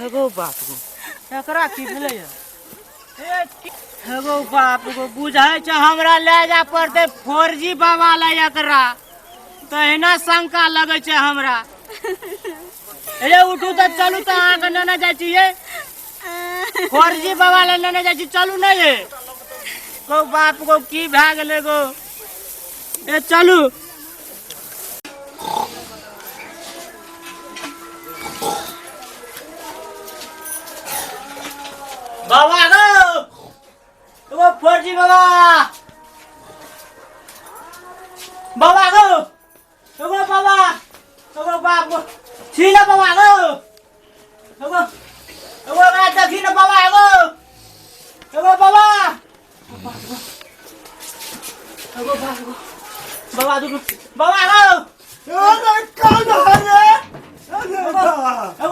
हेगो बाप गो एकरा की भेलै हेगो बाप गो बुझाय छ हमरा ले जा पड़ते 4G बाबा ले एकरा तहिना शंका लगे छै हमरा। ए उठू त चलू त अहाँ के नेने जाइ छियै 4G बाबा ले नेने जाइ छी चलू नै ये गो बाप गो की भए गेलै गो ए चलू बाबा गो 4G बाबा बाबा गो बाप गो छीना बाबा गो रात देखी ना बाबा बाबा बाबा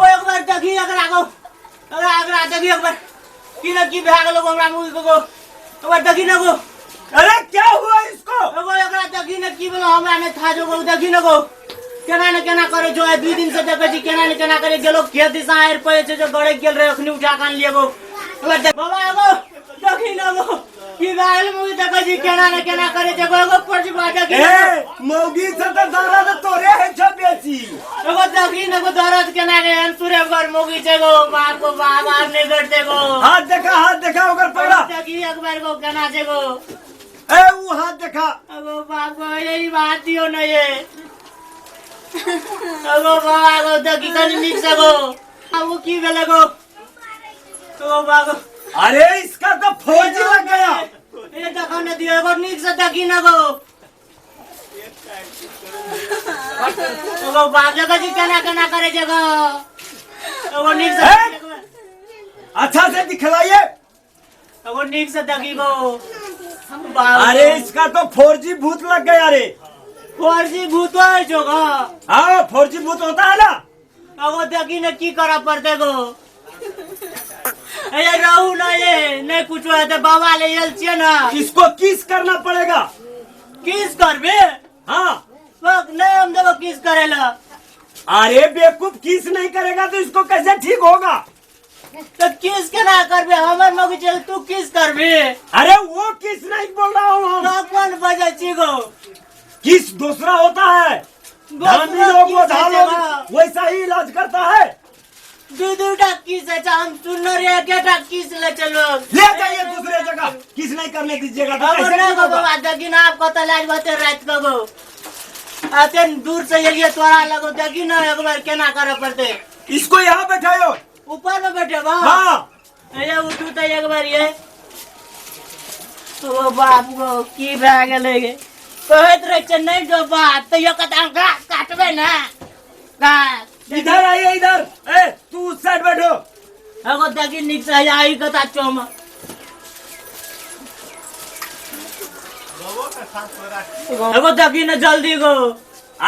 एक बार देखी एकरा देखी एक बार की ना की भए गेलो हमरा मुंह को एक बार देखी ना गो। अरे क्या हुआ इसको? एकरा देखी ना की भेलो हमरा ने था जो गो देखी ना गो केना ने केना करे जो 2 दिन से देखे छी केना ने केना करे गेलो खेत दिशा आएर पड़े छै जो गड़े गेल रहे अखनी उठा कान लिए गो बाबा गो देखी ना गो की गायल मुई देखे छी केना ने केना करे छै गो परजी बाजा की ए मौगी से तो दर्द तोरे है छ बेची एगो देखी ना गो दर्द केना के अंतुरे घर मौगी छै गो बाप को बाबा ने गड़ते गो हाथ देखा ओकर पड़ा देखी एक बार गो केना छै गो ए वो हाथ देखा अगो बाप गो यही बात दियो न ये अगो बाबा गो देखी कनी निक से गो अब वो की भेले गो तो बाबा अरे इसका तो 4G लग गया। ये देखो न दियो एगो निक से देखी न गो अगो बाप जगह जी केना केना करे छै गो एगो निक से अच्छा से दिखलाइए एगो निक से देखी गो अरे इसका तो 4G भूत लग गया रे 4G भूत है जो गो हाँ 4G भूत होता है ना अगो देखी न की करा पड़ते गो ये रहू ना ये नहीं कुछ है तो बाबा ले यल छिए ना इसको किस करना पड़ेगा। किस करबे हाँ नहीं हम देखो किस करेला अरे बेवकूफ किस नहीं करेगा तो इसको कैसे ठीक होगा। तो किस केना करबे हमर मौगी चल तू किस करबे अरे वो किस नहीं बोल रहा हूँ हम तो कौन बजे छी गो किस दूसरा होता है धामी लोग वो धा लोग वैसा ही इलाज करता है। दूटा किस है हम सुन रहे केटा किस ले चलो ले जाइए दूसरे जगह किस नहीं करने दीजिएगा तो हम कैसे नहीं ठीक गो होगा? बाबा देखी ना आप कत लाज बते रात को गो आते दूर से एलिए तोरा लगो देखी ना एक बार केना करे पड़ते इसको यहाँ बैठाओ ऊपर में बैठे बा हाँ ये उठू तो एक बार ये तो बाप गो की भए गेलै गे कहत रहे छै नहीं जो बात तो ये कता घास काटबे ना घास इधर आइए इधर ए तू उस साइड बैठो एगो देखी निक से आई कता चोम एगो देखी ना जल्दी गो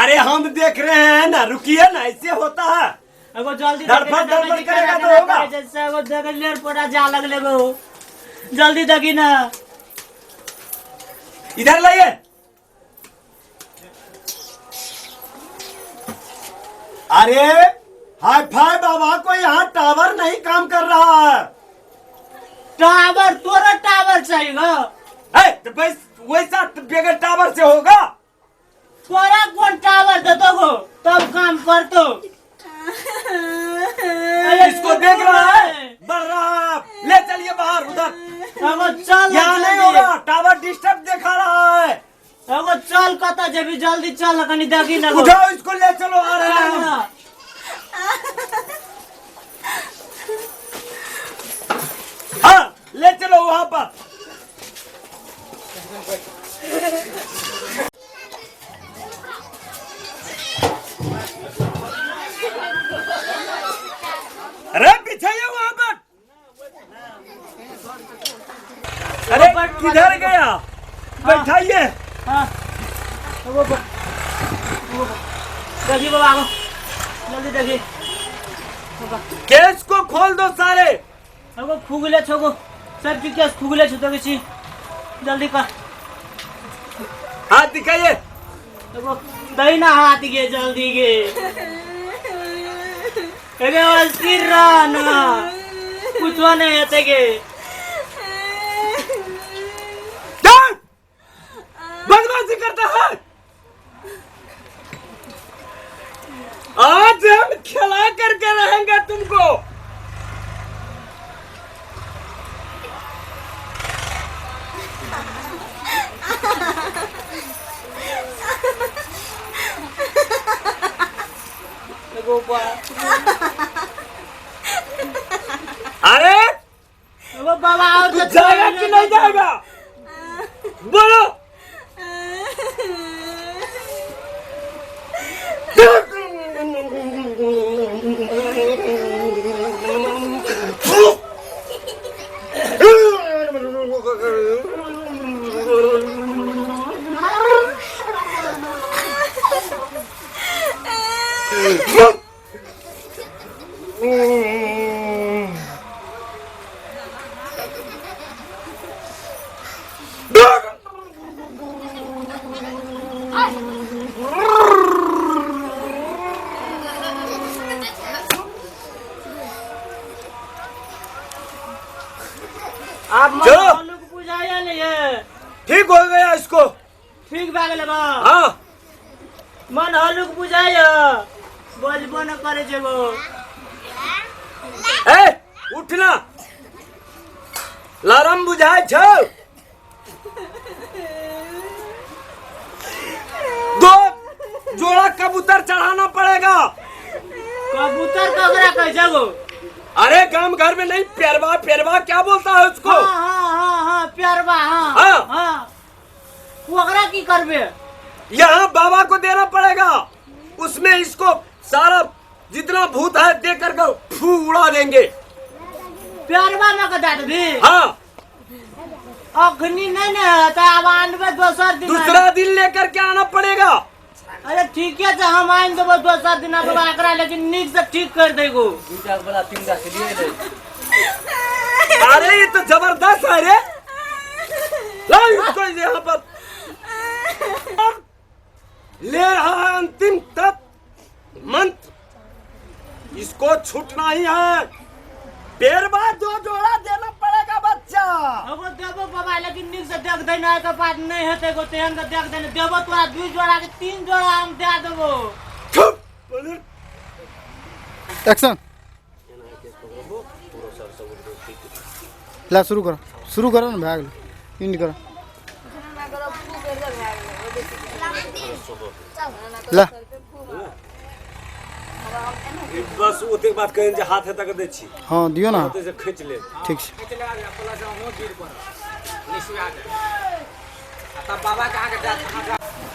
अरे हम देख रहे हैं ना रुकिए ना ऐसे होता है एगो जल्दी धड़फड़ करेगा तो होगा जैसे एगो देख लेर पड़ा जा लगले गो जल्दी देखी ना इधर लाइए अरे हाई फाई बाबा को यहाँ टावर नहीं काम कर रहा है। टावर तोरा टावर चाहिए गो तो बस वैसा बगैर टावर से होगा। तोरा कौन टावर देतो गो तब काम करतो इसको देख रहा है बढ़ रहा है ले चलिए बाहर उधर एगो चल यहाँ नहीं होगा टावर डिस्टर्ब दिखा रहा है। एगो चल कता जेबी जल्दी चल कनी देखी ना गो उठाओ इसको ले चलो आ रहा है हाँ ले चलो वहाँ पर अरे बिछाइए वहाँ पर अरे किधर गया बैठाइए हाँ देखी बाबा को जल्दी देखी केस को खोल दो सारे एगो फुगले छगो सब की केस फुगले छ तो किसी जल्दी कर हाथ दिखाइए एगो दही ना हाथ गे जल्दी गे एगे अस्थिर रह ना, कुछ नहीं होते के। बदमाशी करता है। आज हम खिला करके रहेंगे तुमको। अरे वो बाबा और तू जाएगा कि नहीं जाएगा? बोलो। आप चलो। मन को बुझाया नहीं है। ठीक हो गया इसको। ठीक भाग ले बा। हाँ मन हलुक बुझाया, बोलबो न करे जेबो। ए उठना, लारम बुझाए छो। दो जोड़ा कबूतर चढ़ाना पड़ेगा। कबूतर कगरा कैसे गो? अरे काम घर में नहीं, पेरवा पेरवा क्या बोलता है उसको? हाँ प्यारबा। हाँ वगरा की करबे? यहाँ बाबा को देना पड़ेगा। उसमें इसको सारा जितना भूत है दे करके फू उड़ा देंगे। प्यारबा में कदा भी? हाँ अग्नि नहीं है तो अब आनबे दोसर दिन। दूसरा दिन लेकर के आना पड़ेगा। अरे ठीक है तो हम आइन देबो दोसर दिन अब एकरा, लेकिन नीक से ठीक कर देगो। अरे ये तो जबरदस्त है रे। ला इसको यहाँ पर ले रहा है अंतिम तक मंत्र। इसको छूटना ही है। पेरवा दो जोड़ा देना पड़ेगा बच्चा। अगो देबो बाबा, लेकिन नीक से देख देना के बात नहीं हेते गो, तेहन के देख देना देबो। तोरा 2 जोड़ा के 3 जोड़ा हम दे देबो। एक्शन। ला शुरू करो ना भाग इंड करो। ला बस ओते बात कहें जे हाथ तक दे छी। हाँ दियो ना, ओते से खींच ले। ठीक से।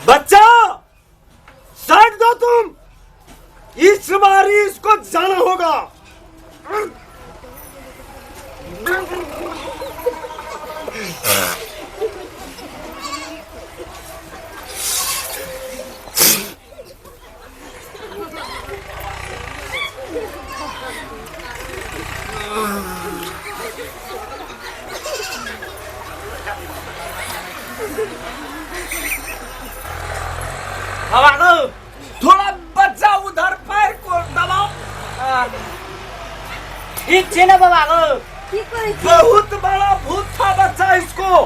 बच्चा साइड दो तुम। इस बारी इसको जाना होगा। बाबा को थोड़ा बच्चा उधर पैर को दबाओ। ठीक छे ना बाबा को? बहुत बड़ा भूत था बच्चा, इसको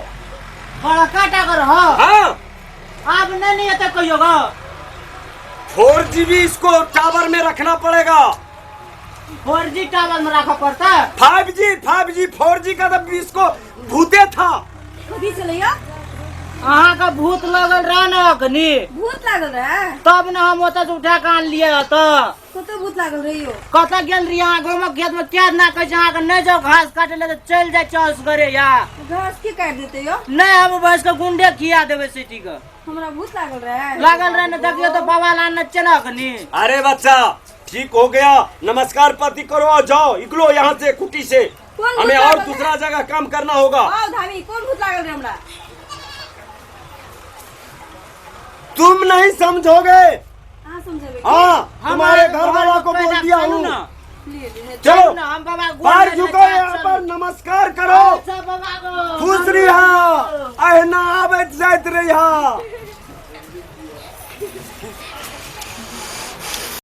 बड़ा काटा कर। हाँ हाँ अब नहीं है तो कहियो गो। 4G भी इसको टावर में रखना पड़ेगा। 4G टावर में रखा पड़ता है। 5G 4G का तो इसको भूते था। कभी चलिया अहाँ का भूत लगल रहा ना अखनी, भूत लागल रहा। तब ना हम ओतऽ से उठा के आन लिए। कतो भूत लागल रहियो? कतऽ गेल रही अहाँ? गाँव में खेत में क्या ना कहे अहाँ के नहीं जाओ घास काटे ले तो चल जाए चौस करे या घास की काट देते यो? नहीं, हम भैंस के गुंडे खिया देवे सिटी के। हमरा भूत लागल रहा। लागल रहे ना, देखियो तो बाबा लान नचे ना अखनी। अरे बच्चा ठीक हो गया, नमस्कार पाती करो और जाओ निकलो यहाँ से कुटी से। कौन हमें भूत और लागल दूसरा जगह काम करना होगा। आओ धामी, कौन भूत लागल रहा हमरा? तुम नहीं समझोगे। हां समझेबे। हाँ तुम्हारे घर वाला को बोल दिया हूँ। ले ले। चलो ना हम बाबा पैर झुको, यहाँ पर नमस्कार करो। अच्छा बाबा को खुश रहा, अहना आबत जाइत रहा।